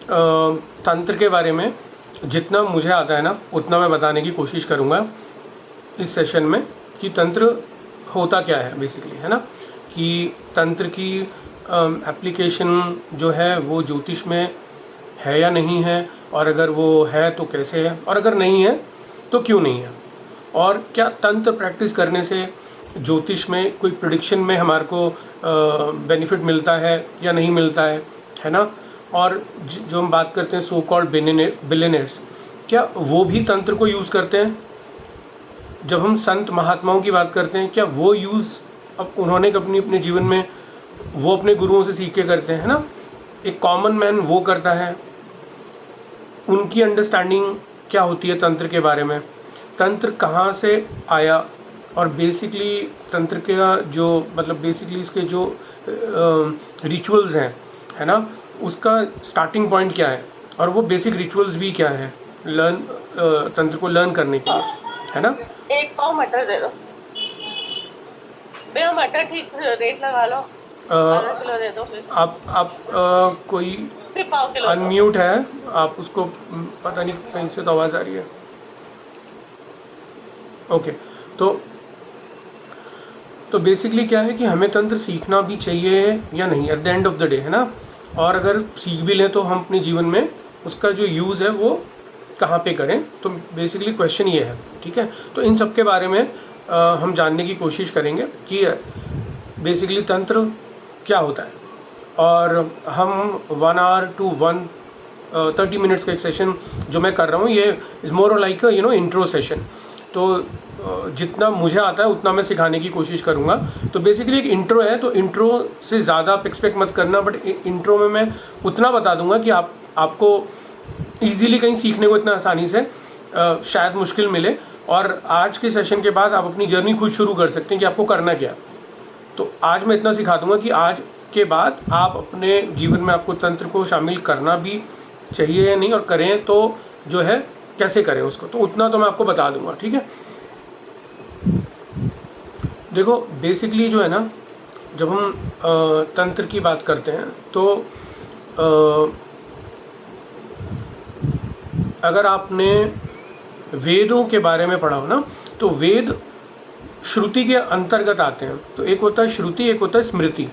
तंत्र के बारे में जितना मुझे आता है ना उतना मैं बताने की कोशिश करूँगा इस सेशन में कि तंत्र होता क्या है बेसिकली, है ना, कि तंत्र की एप्लीकेशन जो है वो ज्योतिष में है या नहीं है, और अगर वो है तो कैसे है, और अगर नहीं है तो क्यों नहीं है, और क्या तंत्र प्रैक्टिस करने से ज्योतिष में कोई प्रिडिक्शन में हमारे को बेनिफिट मिलता है या नहीं मिलता है ना। और जो हम बात करते हैं सो कॉल्ड बिलियनर्स, क्या वो भी तंत्र को यूज़ करते हैं? जब हम संत महात्माओं की बात करते हैं, क्या वो यूज़ अब उन्होंने अपने जीवन में वो अपने गुरुओं से सीख के करते हैं, है ना। एक कॉमन मैन वो करता है, उनकी अंडरस्टैंडिंग क्या होती है तंत्र के बारे में, तंत्र कहाँ से आया, और बेसिकली तंत्र का जो मतलब बेसिकली इसके जो रिचुअल्स हैं, है ना, उसका स्टार्टिंग पॉइंट क्या है, और वो बेसिक रिचुअल्स भी क्या है तंत्र को लर्न करने के लिए, है ना। एक पाव मटर दे दो भैया, मटर ठीक रेट लगा लो, आधा किलो दे दो फिर। आप कोई फिर पाव किलो अनम्यूट है, आप उसको पता नहीं कहीं से तो आवाज़ आ रही है। ओके, तो बेसिकली क्या है कि हमें तंत्र सीखना भी चाहिए या नहीं at the end of the day, है ना। और अगर सीख भी लें तो हम अपने जीवन में उसका जो यूज़ है वो कहाँ पे करें, तो बेसिकली क्वेश्चन ये है, ठीक है। तो इन सब के बारे में हम जानने की कोशिश करेंगे कि बेसिकली तंत्र क्या होता है। और हम 1 आवर टू 30 मिनट्स का एक सेशन जो मैं कर रहा हूँ, ये is more like intro session. तो जितना मुझे आता है उतना मैं सिखाने की कोशिश करूँगा। तो बेसिकली एक इंट्रो है, तो इंट्रो से ज़्यादा आप एक्सपेक्ट मत करना, बट इंट्रो में मैं उतना बता दूंगा कि आपको ईजीली कहीं सीखने को इतना आसानी से शायद मुश्किल मिले, और आज के सेशन के बाद आप अपनी जर्नी खुद शुरू कर सकते हैं कि आपको करना क्या। तो आज मैं इतना सिखा दूंगा कि आज के बाद आप अपने जीवन में आपको तंत्र को शामिल करना भी चाहिए या नहीं, और करें तो जो है कैसे करें उसको, तो उतना तो मैं आपको बता दूंगा, ठीक है। देखो बेसिकली जो है ना, जब हम तंत्र की बात करते हैं तो अगर आपने वेदों के बारे में पढ़ा हो ना, तो वेद श्रुति के अंतर्गत आते हैं। तो एक होता है श्रुति, एक होता है स्मृति।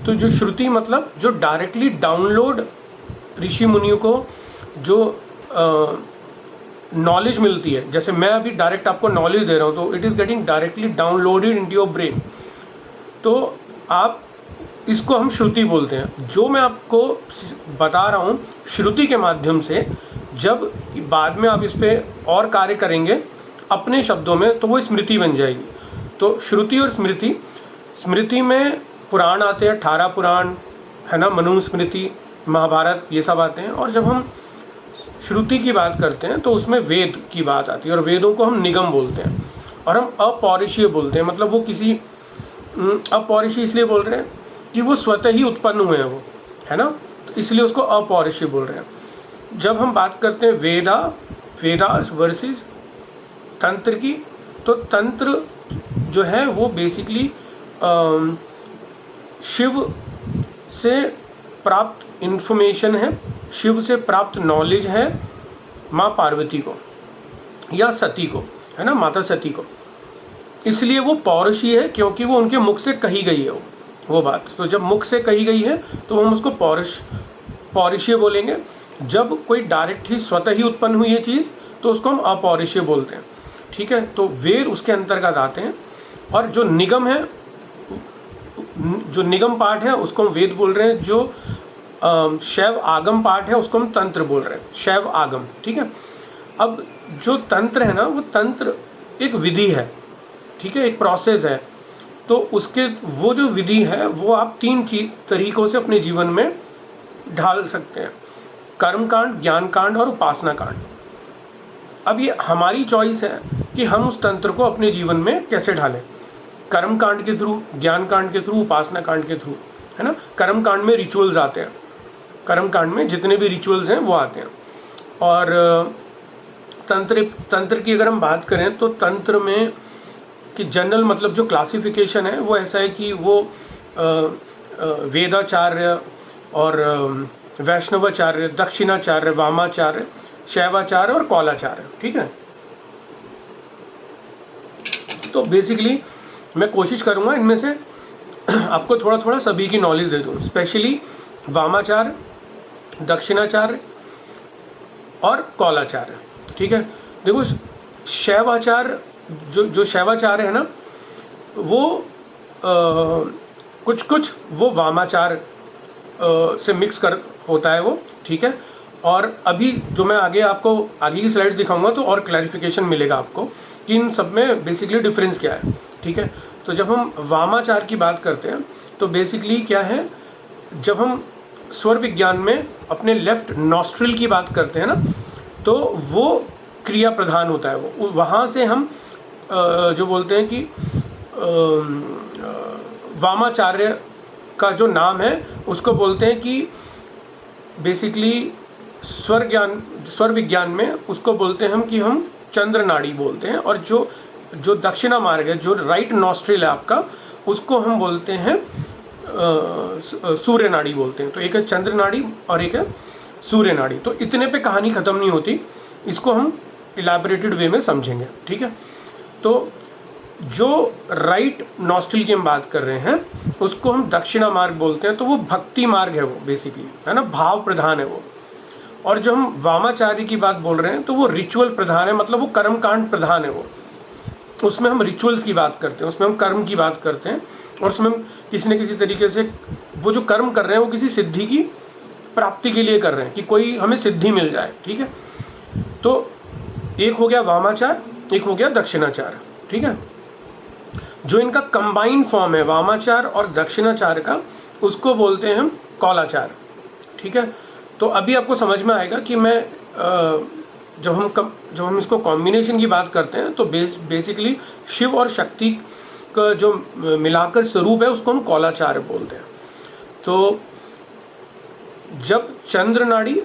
तो जो श्रुति मतलब जो डायरेक्टली डाउनलोड ऋषि मुनियों को जो नॉलेज मिलती है, जैसे मैं अभी डायरेक्ट आपको नॉलेज दे रहा हूँ, तो it is getting directly downloaded into your brain. तो आप इसको हम श्रुति बोलते हैं। जो मैं आपको बता रहा हूँ श्रुति के माध्यम से, जब बाद में आप इस पर और कार्य करेंगे अपने शब्दों में, तो वो स्मृति बन जाएगी। तो श्रुति और स्मृति, स्मृति में पुराण आते हैं, 18 पुराण, है ना, मनुस्मृति, महाभारत, ये सब आते हैं। और जब हम श्रुति की बात करते हैं तो उसमें वेद की बात आती है, और वेदों को हम निगम बोलते हैं, और हम अपौरुषीय बोलते हैं। मतलब वो किसी अपौरुषीय इसलिए बोल रहे हैं कि वो स्वतः ही उत्पन्न हुए हैं वो, है ना, तो इसलिए उसको अपौरुषीय बोल रहे हैं। जब हम बात करते हैं वेदास वर्सेस तंत्र की, तो तंत्र जो है वो बेसिकली शिव से प्राप्त इन्फॉर्मेशन है, शिव से प्राप्त नॉलेज है माँ पार्वती को या सती को, है ना, माता सती को। इसलिए वो पौरुषीय है क्योंकि वो उनके मुख से कही गई है वो बात। तो जब मुख से कही गई है तो हम उसको पौरुषीय बोलेंगे। जब कोई डायरेक्ट ही स्वतः ही उत्पन्न हुई है चीज़ तो उसको हम अपौरुषीय बोलते हैं, ठीक है। तो वेद उसके अंतर्गत आते हैं, और जो निगम है, जो निगम पाठ है उसको हम वेद बोल रहे हैं। जो शैव आगम पाठ है उसको हम तंत्र बोल रहे हैं, शैव आगम, ठीक है। अब जो तंत्र है ना, वो तंत्र एक विधि है, ठीक है, एक प्रोसेस है। तो उसके वो जो विधि है वो आप 3 तरीकों से अपने जीवन में ढाल सकते हैं: कर्मकांड, ज्ञान कांड और उपासना कांड। अब ये हमारी चॉइस है कि हम उस तंत्र को अपने जीवन में कैसे ढालें, कर्म कांड के थ्रू, ज्ञान कांड के थ्रू, उपासना कांड के थ्रू, है ना। कर्म कांड में रिचुअल्स आते हैं, कर्म कांड में जितने भी रिचुअल्स हैं वो आते हैं। और तंत्र की अगर हम बात करें तो तंत्र में कि जनरल मतलब जो क्लासिफिकेशन है वो ऐसा है कि वो वेदाचार्य और वैष्णवाचार्य, दक्षिणाचार्य, वामाचार्य, शैवाचार्य और कौलाचार्य। ठीक है, तो बेसिकली मैं कोशिश करूँगा इनमें से आपको थोड़ा थोड़ा सभी की नॉलेज दे दूँ, स्पेशली वामाचार्य, दक्षिणाचार्य और कौलाचार्य। ठीक है, देखो शैवाचार्य जो शैवाचार्य है ना, वो कुछ कुछ वो वामाचार्य से मिक्स कर होता है वो। ठीक है, और अभी जो मैं आपको आगे की स्लाइड्स दिखाऊंगा तो और क्लैरिफिकेशन मिलेगा आपको कि इन सब में बेसिकली डिफरेंस क्या है। ठीक है, तो जब हम वामाचार की बात करते हैं तो बेसिकली क्या है, जब हम स्वर विज्ञान में अपने लेफ्ट नॉस्ट्रिल की बात करते हैं ना, तो वो क्रिया प्रधान होता है। वो वहाँ से हम जो बोलते हैं कि वामाचार्य का जो नाम है उसको बोलते हैं कि बेसिकली स्वर विज्ञान में उसको बोलते हैं हम कि हम चंद्र नाड़ी बोलते हैं, और जो दक्षिणा मार्ग है, जो राइट नॉस्ट्रिल है आपका, उसको हम बोलते हैं सूर्य नाड़ी बोलते हैं। तो एक है चंद्र नाड़ी और एक है सूर्य नाड़ी। तो इतने पे कहानी ख़त्म नहीं होती, इसको हम इलैबोरेटेड वे में समझेंगे। ठीक है, तो जो राइट नॉस्ट्रिल की हम बात कर रहे हैं उसको हम दक्षिणा मार्ग बोलते हैं। तो वो भक्ति मार्ग है वो बेसिकली, है ना, भाव प्रधान है वो। और जो हम वामाचार्य की बात बोल रहे हैं तो वो रिचुअल प्रधान है, मतलब वो कर्मकांड प्रधान है वो। उसमें हम रिचुअल्स की बात करते हैं, उसमें हम कर्म की बात करते हैं, और उसमें हम किसी न किसी तरीके से वो जो कर्म कर रहे हैं वो किसी सिद्धि की प्राप्ति के लिए कर रहे हैं कि कोई हमें सिद्धि मिल जाए। ठीक है, तो एक हो गया वामाचार, एक हो गया दक्षिणाचार। ठीक है, जो इनका कंबाइंड फॉर्म है वामाचार और दक्षिणाचार का, उसको बोलते हैं हम कौलाचार। ठीक है, तो अभी आपको समझ में आएगा कि मैं जब हम इसको कॉम्बिनेशन की बात करते हैं तो बेसिकली शिव और शक्ति का जो मिलाकर स्वरूप है उसको हम कौलाचार बोलते हैं। तो जब चंद्र नाड़ी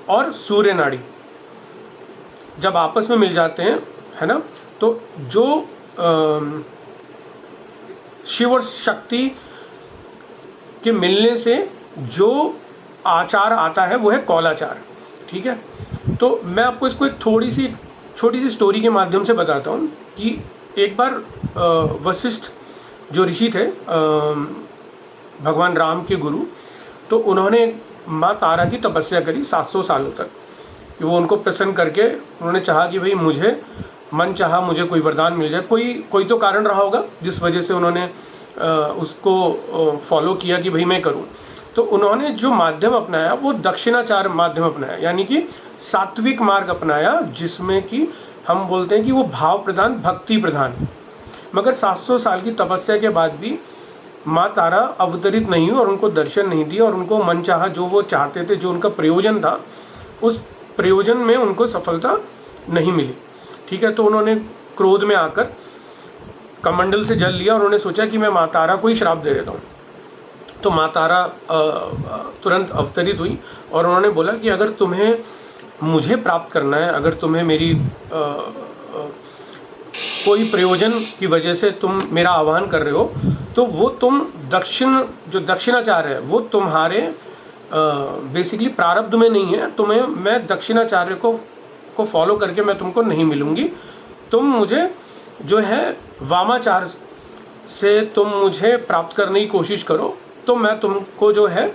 और सूर्य नाड़ी जब आपस में मिल जाते हैं, है ना, तो जो शिव और शक्ति के मिलने से जो आचार आता है वो है कौलाचार। ठीक है, तो मैं आपको इसको एक छोटी सी स्टोरी के माध्यम से बताता हूँ कि एक बार वशिष्ठ जो ऋषि थे, भगवान राम के गुरु, तो उन्होंने माँ तारा की तपस्या करी 700 सालों तक कि वो उनको प्रसन्न करके उन्होंने चाहा कि भाई मुझे मन चाहा मुझे कोई वरदान मिल जाए। कोई तो कारण रहा होगा जिस वजह से उन्होंने उसको फॉलो किया कि भाई मैं करूं। तो उन्होंने जो माध्यम अपनाया वो दक्षिणाचार माध्यम अपनाया, यानी कि सात्विक मार्ग अपनाया, जिसमें कि हम बोलते हैं कि वो भाव प्रधान, भक्ति प्रधान। मगर 700 साल की तपस्या के बाद भी माँ तारा अवतरित नहीं हुई और उनको दर्शन नहीं दिया, और उनको मन चाहा जो वो चाहते थे, जो उनका प्रयोजन था, उस प्रयोजन में उनको सफलता नहीं मिली। ठीक है, तो उन्होंने क्रोध में आकर कमंडल से जल लिया और उन्होंने सोचा कि मैं माँ तारा को ही श्राप दे देता हूँ। तो माँ तारा तुरंत अवतरित हुई और उन्होंने बोला कि अगर तुम्हें मुझे प्राप्त करना है, अगर तुम्हें मेरी कोई प्रयोजन की वजह से तुम मेरा आह्वान कर रहे हो, तो वो तुम जो दक्षिणाचार्य है वो तुम्हारे बेसिकली प्रारब्ध में नहीं है। तुम्हें मैं दक्षिणाचार्य को फॉलो करके मैं तुमको नहीं मिलूंगी। तुम मुझे जो है वामाचार से तुम मुझे प्राप्त करने की कोशिश करो, तो मैं तुमको जो है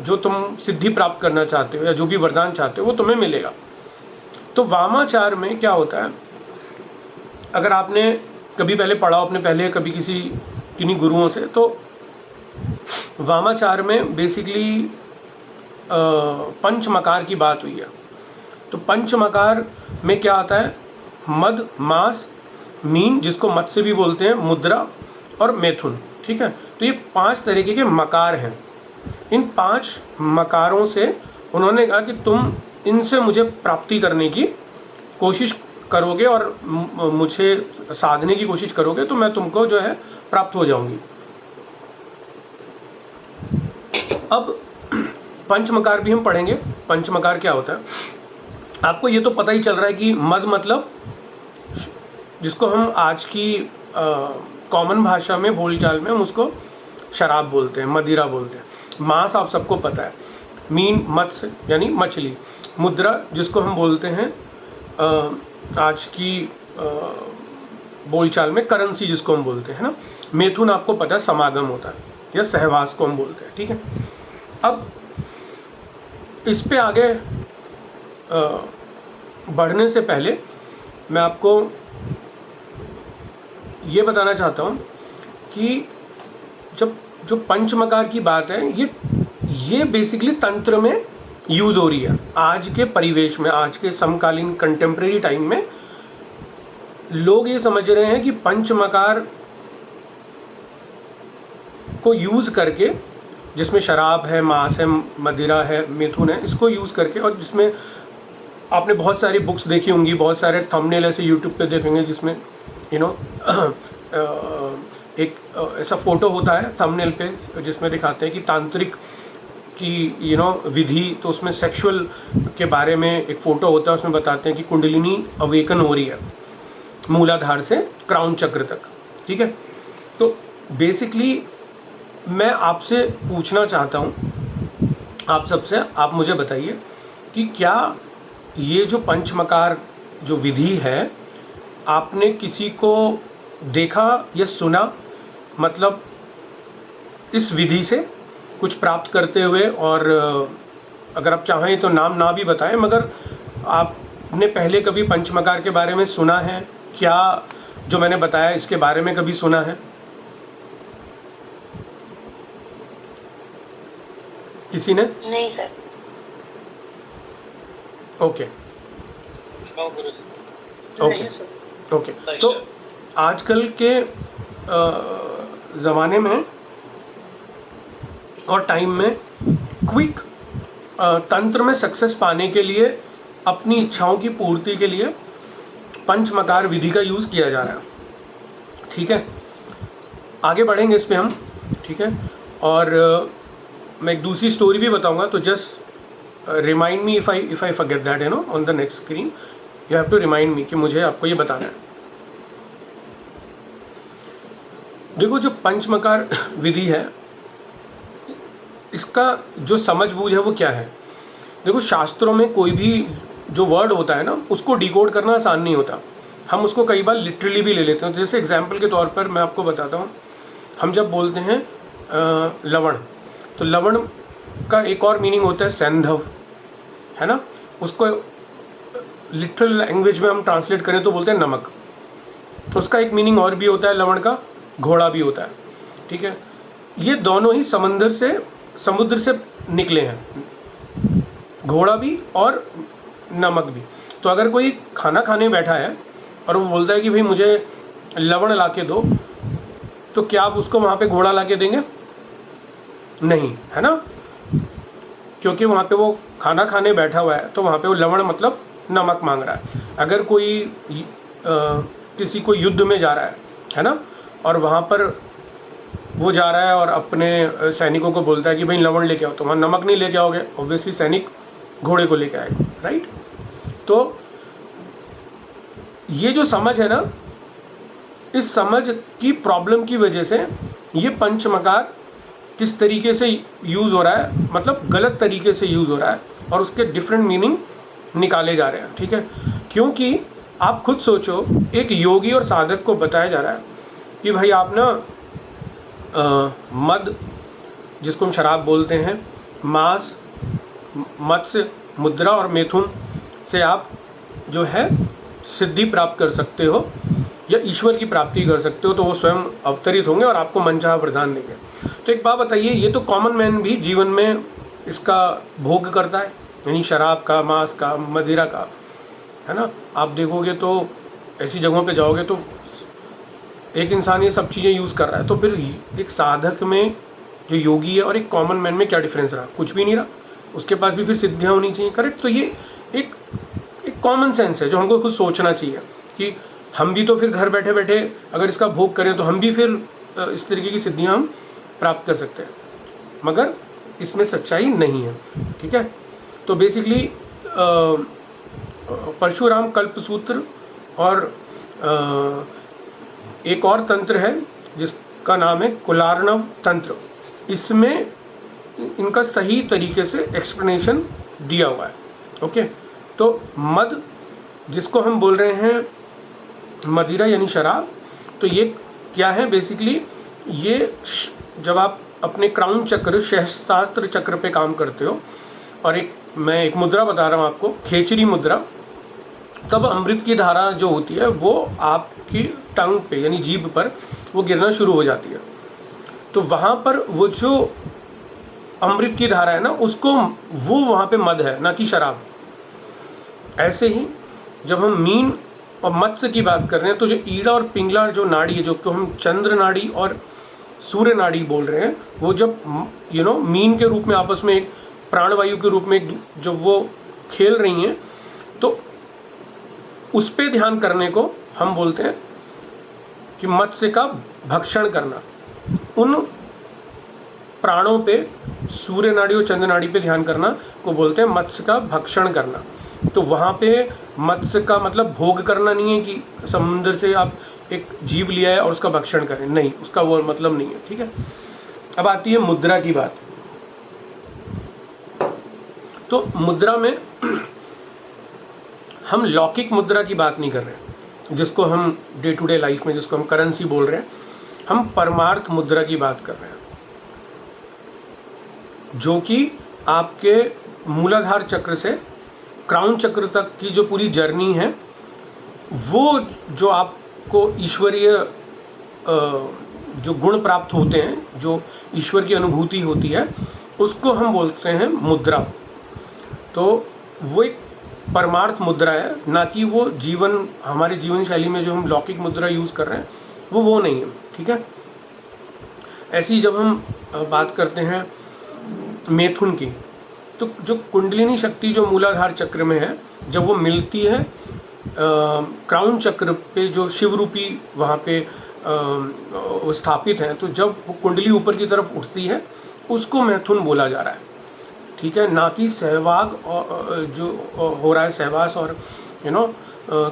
जो तुम सिद्धि प्राप्त करना चाहते हो या जो भी वरदान चाहते हो वो तुम्हें मिलेगा। तो वामाचार में क्या होता है, अगर आपने कभी पहले पढ़ा हो, अपने पहले कभी किन्हीं गुरुओं से, तो वामाचार में बेसिकली पंचमकार की बात हुई है। तो पंचमकार में क्या आता है, मद, मास, मीन, जिसको मत्स्य भी बोलते हैं, मुद्रा और मैथुन। ठीक है, तो ये 5 तरीके के मकार हैं। इन 5 मकारों से उन्होंने कहा कि तुम इनसे मुझे प्राप्ति करने की कोशिश करोगे और मुझे साधने की कोशिश करोगे तो मैं तुमको जो है प्राप्त हो जाऊंगी। अब पंचमकार भी हम पढ़ेंगे। पंचमकार क्या होता है, आपको ये तो पता ही चल रहा है कि मद मतलब जिसको हम आज की कॉमन भाषा में बोलचाल में हम उसको शराब बोलते हैं, मदिरा बोलते हैं। मांस आप सबको पता है, मीन मत्स्य यानी मछली, मुद्रा जिसको हम बोलते हैं आज की बोलचाल में करेंसी जिसको हम बोलते हैं ना, मैथुन आपको पता है समागम होता है या सहवास को हम बोलते हैं, ठीक है। अब इस पे आगे बढ़ने से पहले मैं आपको ये बताना चाहता हूँ कि जब जो पंचमकार की बात है ये बेसिकली तंत्र में यूज़ हो रही है आज के परिवेश में, आज के समकालीन कंटेम्प्रेरी टाइम में लोग ये समझ रहे हैं कि पंचमकार को यूज़ करके, जिसमें शराब है, मांस है, मदिरा है, मिथुन है, इसको यूज़ करके, और जिसमें आपने बहुत सारी बुक्स देखी होंगी, बहुत सारे थंबनेल ऐसे यूट्यूब पे देखेंगे जिसमें एक ऐसा फोटो होता है थंबनेल पे जिसमें दिखाते हैं कि तांत्रिक की विधि, तो उसमें सेक्सुअल के बारे में एक फ़ोटो होता है, उसमें बताते हैं कि कुंडलिनी अवेकन हो रही है मूलाधार से क्राउन चक्र तक, ठीक है। तो बेसिकली मैं आपसे पूछना चाहता हूँ, आप सबसे, आप मुझे बताइए कि क्या ये जो पंचमकार जो विधि है आपने किसी को देखा या सुना, मतलब इस विधि से कुछ प्राप्त करते हुए, और अगर आप चाहें तो नाम ना भी बताएं, मगर आपने पहले कभी पंचमकार के बारे में सुना है क्या? जो मैंने बताया इसके बारे में कभी सुना है किसी ने? नहीं सर। Okay okay okay. तो आजकल के ज़माने में और टाइम में क्विक तंत्र में सक्सेस पाने के लिए, अपनी इच्छाओं की पूर्ति के लिए पंचमकार विधि का यूज़ किया जा रहा है, ठीक है। आगे बढ़ेंगे इस पे हम, ठीक है। और मैं एक दूसरी स्टोरी भी बताऊंगा, तो just remind me if I forget that on the next screen, you have to remind me कि मुझे आपको ये बताना है। देखो, जो पंचमकार विधि है इसका जो समझ बूझ है वो क्या है। देखो, शास्त्रों में कोई भी जो वर्ड होता है ना, उसको डिकोड करना आसान नहीं होता। हम उसको कई बार लिटरली भी ले लेते हैं। जैसे एग्जाम्पल के तौर पर मैं आपको बताता हूँ, हम जब बोलते हैं लवण, तो लवण का एक और मीनिंग होता है सैंधव, है ना। उसको लिटरल लैंग्वेज में हम ट्रांसलेट करें तो बोलते हैं नमक। तो उसका एक मीनिंग और भी होता है लवण का, घोड़ा भी होता है, ठीक है। ये दोनों ही समुद्र से निकले हैं, घोड़ा भी और नमक भी। तो अगर कोई खाना खाने बैठा है और वो बोलता है कि भाई मुझे लवण ला के दो, तो क्या आप उसको वहाँ पे घोड़ा ला के देंगे? नहीं, है ना, क्योंकि वहाँ पे वो खाना खाने बैठा हुआ है, तो वहाँ पे वो लवण मतलब नमक मांग रहा है। अगर कोई किसी को युद्ध में जा रहा है ना, और वहाँ पर वो जा रहा है और अपने सैनिकों को बोलता है कि भाई लवण लेके आओ, तो वहाँ नमक नहीं लेके आओगे, ऑब्वियसली सैनिक घोड़े को लेके आएगा, राइट। तो ये जो समझ है ना, इस समझ की प्रॉब्लम की वजह से ये पंचमकार किस तरीके से यूज़ हो रहा है, मतलब गलत तरीके से यूज़ हो रहा है, और उसके डिफरेंट मीनिंग निकाले जा रहे हैं, ठीक है। क्योंकि आप खुद सोचो, एक योगी और साधक को बताया जा रहा है कि भाई आप ना मद, जिसको हम शराब बोलते हैं, मांस, मत्स्य, मुद्रा और मैथुन से आप जो है सिद्धि प्राप्त कर सकते हो या ईश्वर की प्राप्ति कर सकते हो, तो वो स्वयं अवतरित होंगे और आपको मनचाहा वरदान देंगे। तो एक बात बताइए, ये तो कॉमन मैन भी जीवन में इसका भोग करता है, यानी शराब का, मांस का, मदिरा का, है ना। आप देखोगे तो ऐसी जगहों पे जाओगे तो एक इंसान ये सब चीज़ें यूज़ कर रहा है, तो फिर एक साधक में जो योगी है और एक कॉमन मैन में क्या डिफरेंस रहा? कुछ भी नहीं रहा। उसके पास भी फिर सिद्धियाँ होनी चाहिए, करेक्ट। तो ये एक कॉमन सेंस है जो हमको खुद सोचना चाहिए कि हम भी तो फिर घर बैठे बैठे अगर इसका भोग करें तो हम भी फिर इस तरीके की सिद्धियाँ हम प्राप्त कर सकते हैं, मगर इसमें सच्चाई नहीं है, ठीक है। तो बेसिकली परशुराम कल्पसूत्र और एक और तंत्र है जिसका नाम है कुलार्णव तंत्र। इसमें इनका सही तरीके से एक्सप्लेनेशन दिया हुआ है। ओके, तो मद जिसको हम बोल रहे हैं मदिरा यानी शराब, तो ये क्या है बेसिकली, ये जब आप अपने क्राउन चक्र सहस्त्रास्त्र चक्र पे काम करते हो, और मैं एक मुद्रा बता रहा हूँ आपको, खेचरी मुद्रा, तब अमृत की धारा जो होती है वो आपकी टंग पे यानी जीभ पर वो गिरना शुरू हो जाती है। तो वहाँ पर वो जो अमृत की धारा है ना, उसको वो वहाँ पे मद है, ना कि शराब। ऐसे ही जब हम मीन और मत्स्य की बात कर रहे हैं, तो जो ईड़ा और पिंगला जो नाड़ी है, जो को हम चंद्र नाड़ी और सूर्य नाड़ी बोल रहे हैं, वो जब मीन के रूप में आपस में एक प्राणवायु के रूप में जब वो खेल रही हैं, तो उस पे ध्यान करने को हम बोलते हैं कि मत्स्य का भक्षण करना। उन प्राणों पे, सूर्य नाड़ी और चंद्र नाड़ी पे ध्यान करना को बोलते हैं मत्स्य का भक्षण करना। तो वहाँ पे मत्स्य का मतलब भोग करना नहीं है कि समुद्र से आप एक जीव लिया है और उसका भक्षण करें, नहीं, उसका वो मतलब नहीं है। ठीक है, अब आती है मुद्रा की बात। तो मुद्रा में हम लौकिक मुद्रा की बात नहीं कर रहे हैं, जिसको हम डे टू डे लाइफ में जिसको हम करेंसी बोल रहे हैं, हम परमार्थ मुद्रा की बात कर रहे हैं, जो कि आपके मूलाधार चक्र से क्राउन चक्र तक की जो पूरी जर्नी है, वो जो आपको ईश्वरीय जो गुण प्राप्त होते हैं, जो ईश्वर की अनुभूति होती है, उसको हम बोलते हैं मुद्रा। तो वो एक परमार्थ मुद्रा है, ना कि वो जीवन, हमारे जीवन शैली में जो हम लौकिक मुद्रा यूज़ कर रहे हैं वो नहीं है। ठीक है, ऐसी जब हम बात करते हैं मैथुन की, तो जो कुंडलिनी शक्ति जो मूलाधार चक्र में है, जब वो मिलती है क्राउन चक्र पे, जो शिव रूपी वहाँ पे स्थापित है, तो जब वो कुंडली ऊपर की तरफ उठती है, उसको मैथुन बोला जा रहा है। ठीक है, ना कि सहवाग जो हो रहा है, सहवास और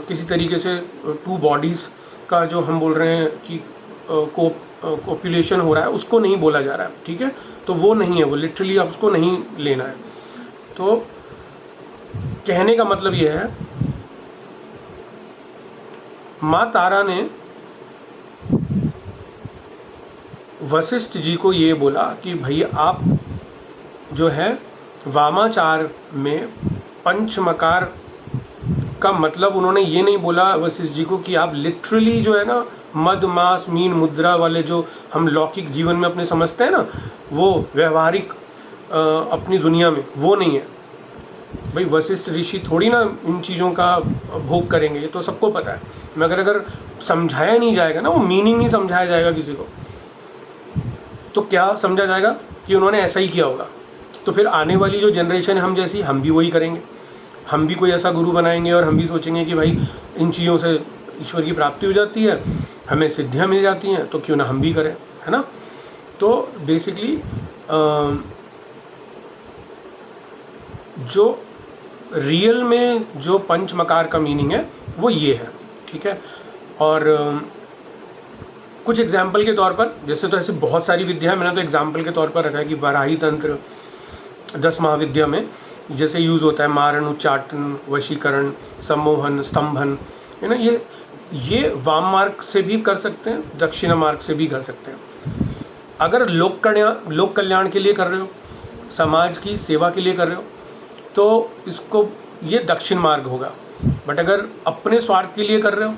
किसी तरीके से टू बॉडीज़ का जो हम बोल रहे हैं कि कोपुलेशन हो रहा है, उसको नहीं बोला जा रहा है। ठीक है, तो वो नहीं है, वो लिटरली आप उसको नहीं लेना है। तो कहने का मतलब यह है, माँ तारा ने वशिष्ठ जी को ये बोला कि भैया आप जो है वामाचार में पंचमकार का मतलब, उन्होंने ये नहीं बोला वशिष्ठ जी को कि आप लिटरली जो है ना मद मास मीन मुद्रा वाले जो हम लौकिक जीवन में अपने समझते हैं ना, वो व्यवहारिक अपनी दुनिया में वो नहीं है। भाई वशिष्ठ ऋषि थोड़ी ना इन चीज़ों का भोग करेंगे, ये तो सबको पता है, मगर अगर समझाया नहीं जाएगा ना, वो मीनिंग नहीं समझाया जाएगा किसी को, तो क्या समझा जाएगा कि उन्होंने ऐसा ही किया होगा। तो फिर आने वाली जो जनरेशन है हम जैसी, हम भी वही करेंगे, हम भी कोई ऐसा गुरु बनाएंगे और हम भी सोचेंगे कि भाई इन चीज़ों से ईश्वर की प्राप्ति हो जाती है, हमें सिद्धियाँ मिल जाती हैं, तो क्यों ना हम भी करें, है ना। तो बेसिकली जो रियल में जो पंचमकार का मीनिंग है वो ये है। ठीक है, और कुछ एग्जाम्पल के तौर पर, जैसे तो ऐसे बहुत सारी विद्या है, मैंने तो एग्जाम्पल के तौर पर रखा है कि वाराही तंत्र 10 महाविद्या में जैसे यूज़ होता है मारण, उच्चाटन, वशीकरण, सम्मोहन, स्तंभन, है ना। ये वाम मार्ग से भी कर सकते हैं, दक्षिण मार्ग से भी कर सकते हैं। अगर लोक कल्याण के लिए कर रहे हो, समाज की सेवा के लिए कर रहे हो, तो इसको ये दक्षिण मार्ग होगा। बट अगर अपने स्वार्थ के लिए कर रहे हो,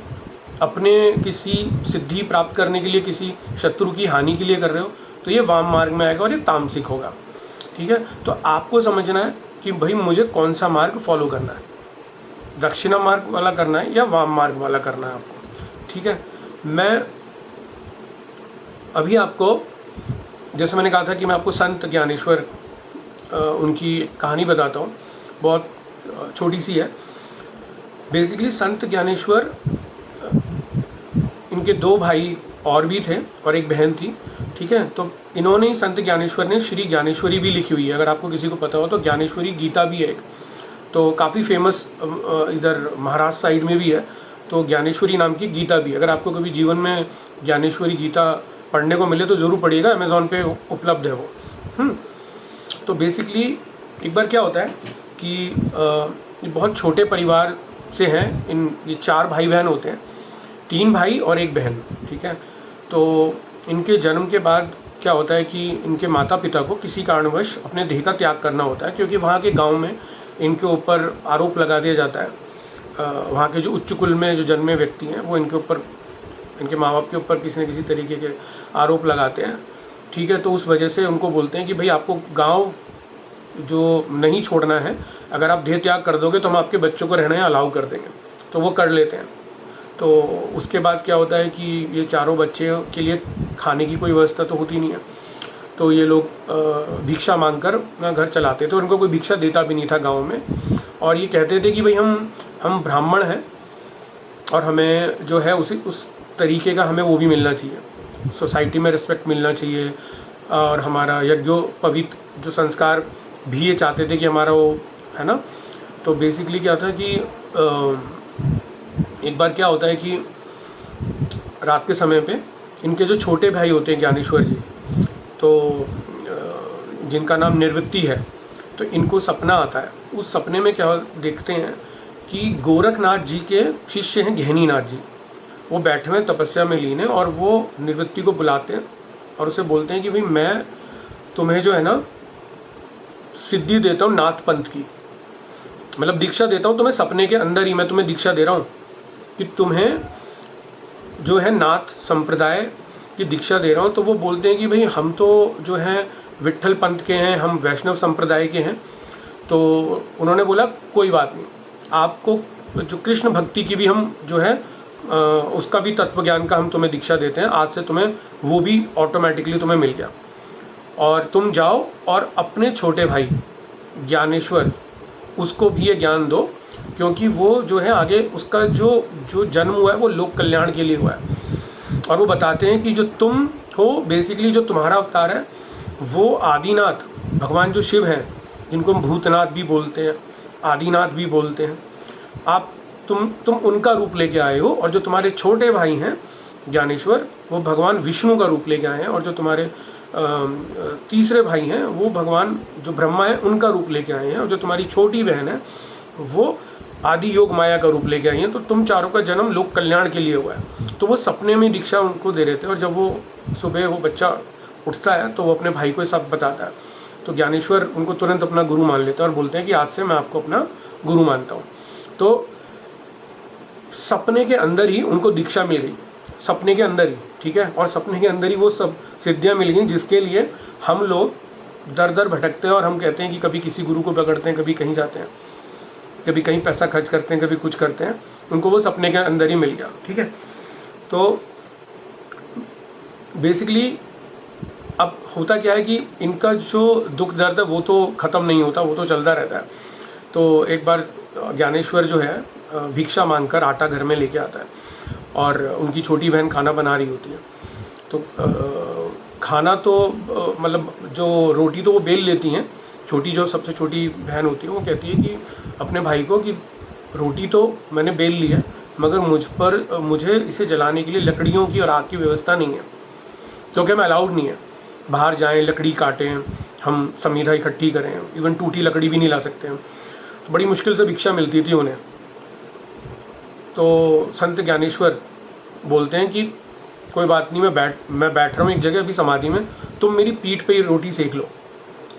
अपने किसी सिद्धि प्राप्त करने के लिए, किसी शत्रु की हानि के लिए कर रहे हो, तो ये वाम मार्ग में आएगा और ये तामसिक होगा। ठीक है, तो आपको समझना है कि भाई मुझे कौन सा मार्ग फॉलो करना है, दक्षिणा मार्ग वाला करना है या वाम मार्ग वाला करना है आपको। ठीक है, मैं अभी आपको, जैसे मैंने कहा था कि मैं आपको संत ज्ञानेश्वर उनकी कहानी बताता हूँ, बहुत छोटी सी है। बेसिकली संत ज्ञानेश्वर, इनके 2 भाई और भी थे और एक बहन थी। ठीक है, तो इन्होंने ही, संत ज्ञानेश्वर ने श्री ज्ञानेश्वरी भी लिखी हुई है, अगर आपको किसी को पता हो तो। ज्ञानेश्वरी गीता भी है एक, तो काफ़ी फेमस इधर महाराष्ट्र साइड में भी है, तो ज्ञानेश्वरी नाम की गीता भी। अगर आपको कभी जीवन में ज्ञानेश्वरी गीता पढ़ने को मिले तो ज़रूर पढ़िएगा, अमेज़ॉन पे उपलब्ध है वो। तो बेसिकली एक बार क्या होता है कि ये बहुत छोटे परिवार से हैं, ये 4 भाई बहन होते हैं, 3 भाई और 1 बहन, ठीक है। तो इनके जन्म के बाद क्या होता है कि इनके माता पिता को किसी कारणवश अपने देह का त्याग करना होता है, क्योंकि वहाँ के गांव में इनके ऊपर आरोप लगा दिया जाता है। वहाँ के जो उच्च कुल में जो जन्मे व्यक्ति हैं वो इनके ऊपर, इनके माँ बाप के ऊपर किसी न किसी तरीके के आरोप लगाते हैं, ठीक है। तो उस वजह से उनको बोलते हैं कि भाई आपको गांव जो नहीं छोड़ना है, अगर आप देह त्याग कर दोगे तो हम आपके बच्चों को रहना अलाउ कर देंगे। तो वो कर लेते हैं। तो उसके बाद क्या होता है कि ये चारों बच्चे के लिए खाने की कोई व्यवस्था तो होती नहीं है, तो ये लोग भिक्षा मांगकर अपना घर चलाते थे। और उनको कोई भिक्षा देता भी नहीं था गांव में, और ये कहते थे कि भाई हम ब्राह्मण हैं और हमें जो है उस तरीके का हमें वो भी मिलना चाहिए, सोसाइटी में रिस्पेक्ट मिलना चाहिए, और हमारा यज्ञोपवीत जो संस्कार भी ये चाहते थे कि हमारा वो है ना। तो बेसिकली क्या था कि एक बार क्या होता है कि रात के समय पे इनके जो छोटे भाई होते हैं ज्ञानेश्वर जी, तो जिनका नाम निर्वृत्ति है, तो इनको सपना आता है। उस सपने में क्या देखते हैं कि गोरखनाथ जी के शिष्य हैं गहनीनाथ जी, वो बैठे हुए तपस्या में लीन है, और वो निर्वृत्ति को बुलाते हैं और उसे बोलते हैं कि भाई मैं तुम्हें जो है ना सिद्धि देता हूँ नाथ पंथ की, मतलब दीक्षा देता हूँ तुम्हें, सपने के अंदर ही मैं तुम्हें दीक्षा दे रहा हूँ कि तुम्हें जो है नाथ संप्रदाय की दीक्षा दे रहा हूँ। तो वो बोलते हैं कि भाई हम तो जो है विट्ठल पंथ के हैं, हम वैष्णव संप्रदाय के हैं। तो उन्होंने बोला कोई बात नहीं, आपको जो कृष्ण भक्ति की भी हम जो है उसका भी तत्व ज्ञान का हम तुम्हें दीक्षा देते हैं, आज से तुम्हें वो भी ऑटोमेटिकली तुम्हें मिल गया, और तुम जाओ और अपने छोटे भाई ज्ञानेश्वर उसको भी ये ज्ञान दो, क्योंकि वो जो है आगे उसका जो जन्म हुआ है वो लोक कल्याण के लिए हुआ है। और वो बताते हैं कि जो तुम हो बेसिकली, जो तुम्हारा अवतार है वो आदिनाथ भगवान जो शिव हैं, जिनको हम भूतनाथ भी बोलते हैं, आदिनाथ भी बोलते हैं, आप तुम उनका रूप लेके आए हो। और जो तुम्हारे छोटे भाई हैं ज्ञानेश्वर, वो भगवान विष्णु का रूप लेके आए हैं। और जो तुम्हारे तीसरे भाई हैं वो भगवान जो ब्रह्मा है उनका रूप लेके आए हैं। और जो तुम्हारी छोटी बहन है वो आदि योग माया का रूप लेके आई हैं। तो तुम चारों का जन्म लोक कल्याण के लिए हुआ है। तो वो सपने में दीक्षा उनको दे रहे थे, और जब वो सुबह वो बच्चा उठता है तो वो अपने भाई को सब बताता है। तो ज्ञानेश्वर उनको तुरंत अपना गुरु मान लेते हैं और बोलते हैं कि आज से मैं आपको अपना गुरु मानता हूँ। तो सपने के अंदर ही उनको दीक्षा मिल गई, सपने के अंदर ही, ठीक है। और सपने के अंदर ही वो सब सिद्धियाँ मिल गई, जिसके लिए हम लोग दर दर भटकते हैं और हम कहते हैं कि कभी किसी गुरु को पकड़ते हैं, कभी कहीं जाते हैं, कभी कहीं पैसा खर्च करते हैं, कभी कुछ करते हैं। उनको वो सपने के अंदर ही मिल गया, ठीक है। तो बेसिकली अब होता क्या है कि इनका जो दुख दर्द है वो तो ख़त्म नहीं होता, वो तो चलता रहता है। तो एक बार ज्ञानेश्वर जो है भिक्षा मांगकर आटा घर में लेके आता है, और उनकी छोटी बहन खाना बना रही होती है। तो खाना तो मतलब जो रोटी तो वो बेल लेती हैं, छोटी जो सबसे छोटी बहन होती है वो कहती है कि अपने भाई को कि रोटी तो मैंने बेल ली है, मगर मुझे इसे जलाने के लिए लकड़ियों की और आग की व्यवस्था नहीं है, क्योंकि मैं अलाउड नहीं है बाहर जाएं, लकड़ी काटें, हम समीधा इकट्ठी करें, इवन टूटी लकड़ी भी नहीं ला सकते हैं। तो बड़ी मुश्किल से भिक्षा मिलती थी उन्हें। तो संत ज्ञानेश्वर बोलते हैं कि कोई बात नहीं, मैं बैठ रहा हूँ एक जगह अभी समाधि में, तुम मेरी पीठ पे ही रोटी सेक लो।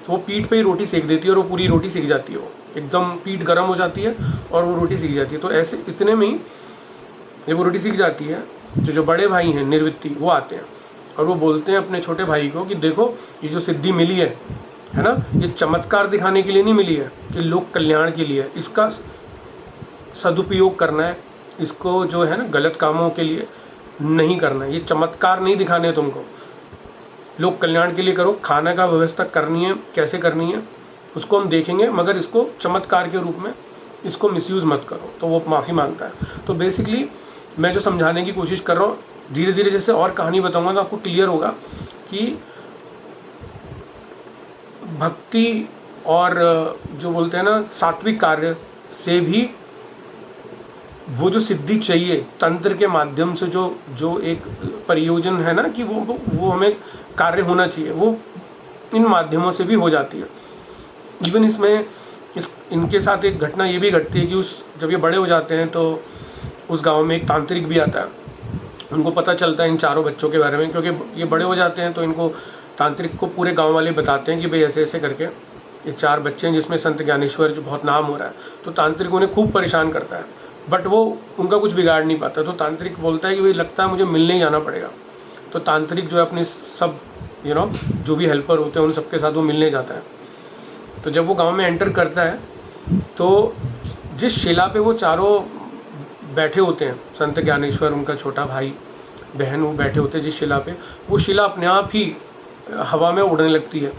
तो वो पीठ पे ही रोटी सेक देती है और वो पूरी रोटी सीख जाती है, वो एकदम पीठ गर्म हो जाती है और वो रोटी सीख जाती है। तो ऐसे इतने में ही जब वो रोटी सीख जाती है, जो बड़े भाई हैं निर्वृत्ति, वो आते हैं और वो बोलते हैं अपने छोटे भाई को कि देखो ये जो सिद्धि मिली है ना, ये चमत्कार दिखाने के लिए नहीं मिली है, ये लोक कल्याण के लिए है। इसका सदुपयोग करना है, इसको जो है ना गलत कामों के लिए नहीं करना है। ये चमत्कार नहीं दिखाने तुमको, लोक कल्याण के लिए करो। खाना का व्यवस्था करनी है, कैसे करनी है उसको हम देखेंगे, मगर इसको चमत्कार के रूप में इसको मिसयूज़ मत करो। तो वो माफ़ी मांगता है। तो बेसिकली मैं जो समझाने की कोशिश कर रहा हूँ, धीरे धीरे जैसे और कहानी बताऊंगा तो आपको क्लियर होगा कि भक्ति और जो बोलते हैं ना सात्विक कार्य से भी वो जो सिद्धि चाहिए तंत्र के माध्यम से, जो एक प्रयोजन है ना कि वो हमें कार्य होना चाहिए, वो इन माध्यमों से भी हो जाती है। इवन इसमें इनके साथ एक घटना ये भी घटती है कि जब ये बड़े हो जाते हैं तो उस गांव में एक तांत्रिक भी आता है। उनको पता चलता है इन चारों बच्चों के बारे में, क्योंकि ये बड़े हो जाते हैं तो इनको तांत्रिक को पूरे गांव वाले बताते हैं कि भाई ऐसे ऐसे करके ये 4 बच्चे हैं जिसमें संत ज्ञानेश्वर जो बहुत नाम हो रहा है। तो तांत्रिक उन्हें खूब परेशान करता है, बट वो उनका कुछ बिगाड़ नहीं पाता। तो तांत्रिक बोलता है कि भाई लगता है मुझे मिलने ही जाना पड़ेगा। तो तांत्रिक जो है अपने सब जो भी हेल्पर होते हैं उन सबके साथ वो मिलने जाता है। तो जब वो गांव में एंटर करता है तो जिस शिला पे वो चारों बैठे होते हैं, संत ज्ञानेश्वर, उनका छोटा भाई, बहन, वो बैठे होते हैं जिस शिला पे, वो शिला अपने आप ही हवा में उड़ने लगती है,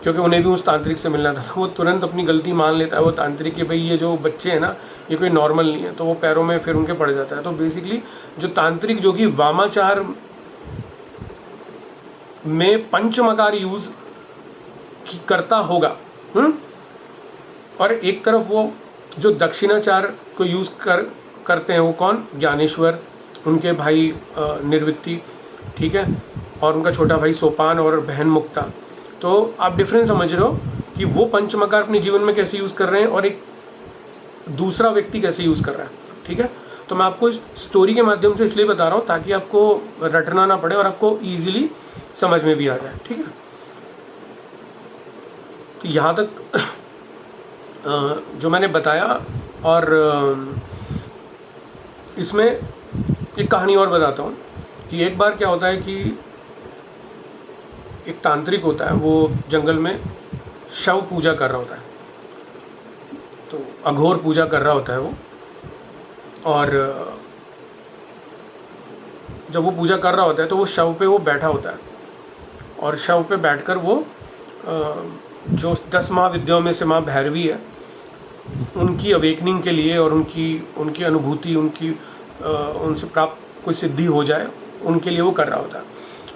क्योंकि उन्हें भी उस तांत्रिक से मिलना था। तो वो तुरंत अपनी गलती मान लेता है वो तांत्रिक कि भाई ये जो बच्चे हैं ना ये कोई नॉर्मल नहीं है। तो वो पैरों में फिर उनके पड़ जाता है। तो बेसिकली जो तांत्रिक जो कि वामाचार में पंचमकार यूज करता होगा, और एक तरफ वो जो दक्षिणाचार को यूज करते हैं वो कौन, ज्ञानेश्वर, उनके भाई निर्वृत्ति, ठीक है, और उनका छोटा भाई सोपान और बहन मुक्ता। तो आप डिफरेंस समझ रहे हो कि वो पंचमकार अपने जीवन में कैसे यूज कर रहे हैं और एक दूसरा व्यक्ति कैसे यूज कर रहा है। ठीक है, तो मैं आपको स्टोरी के माध्यम से इसलिए बता रहा हूँ ताकि आपको रटना ना पड़े और आपको इजीली समझ में भी आ जाए। ठीक है, तो यहाँ तक जो मैंने बताया। और इसमें एक कहानी और बताता हूँ कि एक बार क्या होता है कि एक तांत्रिक होता है, वो जंगल में शव पूजा कर रहा होता है। तो अघोर पूजा कर रहा होता है वो, और जब वो पूजा कर रहा होता है तो वो शव पे वो बैठा होता है, और शव पे बैठकर वो जो 10 महाविद्याओं में से माँ भैरवी है उनकी अवेकनिंग के लिए और उनकी अनुभूति, उनसे प्राप्त कोई सिद्धि हो जाए उनके लिए वो कर रहा होता है।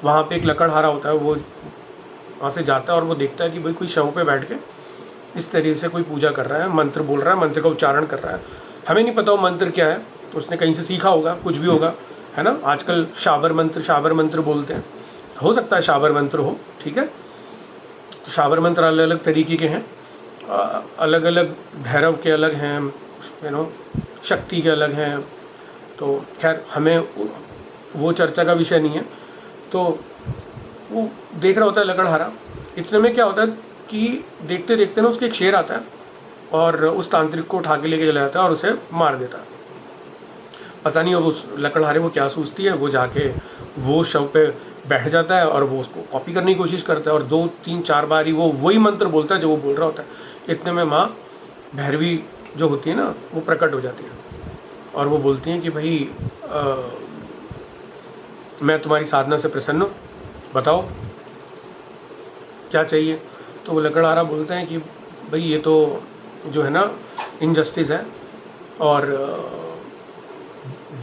वहाँ पे एक लकड़हारा होता है, वो वहाँ से जाता है और वो देखता है कि भाई कोई शव पे बैठ के इस तरीके से कोई पूजा कर रहा है, मंत्र बोल रहा है, मंत्र का उच्चारण कर रहा है। हमें नहीं पता वो मंत्र क्या है, उसने कहीं से सीखा होगा, कुछ भी होगा, है ना। आजकल शाबर मंत्र बोलते हैं, हो सकता है शाबर मंत्र हो। ठीक है, तो शाबर मंत्र अलग अलग तरीके के हैं, अलग अलग भैरव के अलग हैं, शक्ति के अलग हैं। तो खैर हमें वो चर्चा का विषय नहीं है। तो वो देख रहा होता है लकड़हारा। इतने में क्या होता है कि देखते देखते ना उसके एक शेर आता है और उस तांत्रिक को उठा के लेके चला जाता है और उसे मार देता है। पता नहीं अब उस लकड़हारे को क्या सूझती है, वो जाके वो शव पे बैठ जाता है और वो उसको कॉपी करने की कोशिश करता है, और 2 3 4 बार ही वो वही मंत्र बोलता है जो वो बोल रहा होता है। इतने में माँ भैरवी जो होती है ना वो प्रकट हो जाती है और वो बोलती हैं कि भाई मैं तुम्हारी साधना से प्रसन्न हूँ, बताओ क्या चाहिए। तो वो लकड़हारा बोलते हैं कि भाई ये तो जो है ना इनजस्टिस है, और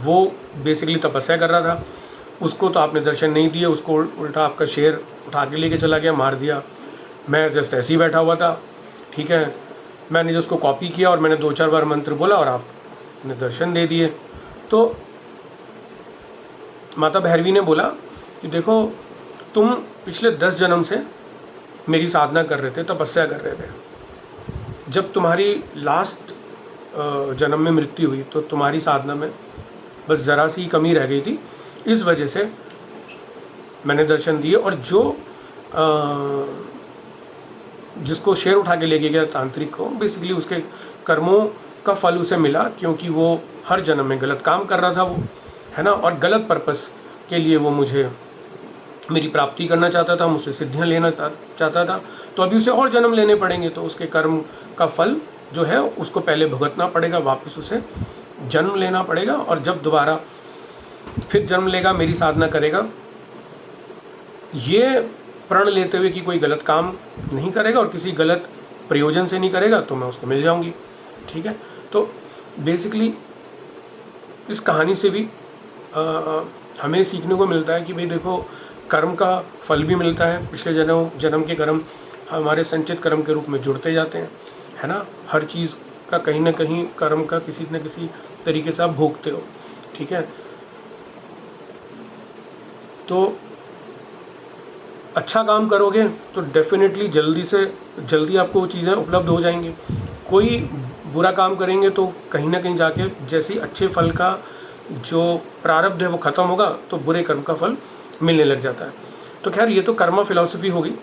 वो बेसिकली तपस्या कर रहा था, उसको तो आपने दर्शन नहीं दिए, उसको उल्टा आपका शेर उठा के लेके चला गया, मार दिया। मैं जस्ट ऐसे ही बैठा हुआ था, ठीक है, मैंने जो उसको कॉपी किया और मैंने 2 4 बार मंत्र बोला और आपने दर्शन दे दिए। तो माता भैरवी ने बोला कि देखो तुम पिछले 10 जन्म से मेरी साधना कर रहे थे, तपस्या कर रहे थे। जब तुम्हारी लास्ट जन्म में मृत्यु हुई तो तुम्हारी साधना में बस ज़रा सी कमी रह गई थी, इस वजह से मैंने दर्शन दिए। और जो जिसको शेर उठा के लेके गया तांत्रिक को, बेसिकली उसके कर्मों का फल उसे मिला, क्योंकि वो हर जन्म में गलत काम कर रहा था वो, है ना, और गलत पर्पस के लिए वो मेरी प्राप्ति करना चाहता था, मुझसे सिद्धियाँ लेना चाहता था। तो अभी उसे और जन्म लेने पड़ेंगे, तो उसके कर्म का फल जो है उसको पहले भुगतना पड़ेगा, वापस उसे जन्म लेना पड़ेगा, और जब दोबारा फिर जन्म लेगा, मेरी साधना करेगा, ये प्रण लेते हुए कि कोई गलत काम नहीं करेगा और किसी गलत प्रयोजन से नहीं करेगा, तो मैं उसको मिल जाऊंगी। ठीक है, तो बेसिकली इस कहानी से भी हमें सीखने को मिलता है कि भाई देखो, कर्म का फल भी मिलता है, पिछले जन्म के कर्म हमारे संचित कर्म के रूप में जुड़ते जाते हैं, है ना। हर चीज़ का कहीं ना कहीं कर्म का किसी न किसी तरीके से आप भोगते हो। ठीक है, तो अच्छा काम करोगे तो डेफिनेटली जल्दी से जल्दी आपको वो चीज़ें उपलब्ध हो जाएंगी। कोई बुरा काम करेंगे तो कहीं ना कहीं जाके जैसे ही अच्छे फल का जो प्रारब्ध है वो ख़त्म होगा तो बुरे कर्म का फल मिलने लग जाता है। तो खैर ये तो कर्मा फिलॉसफी होगी।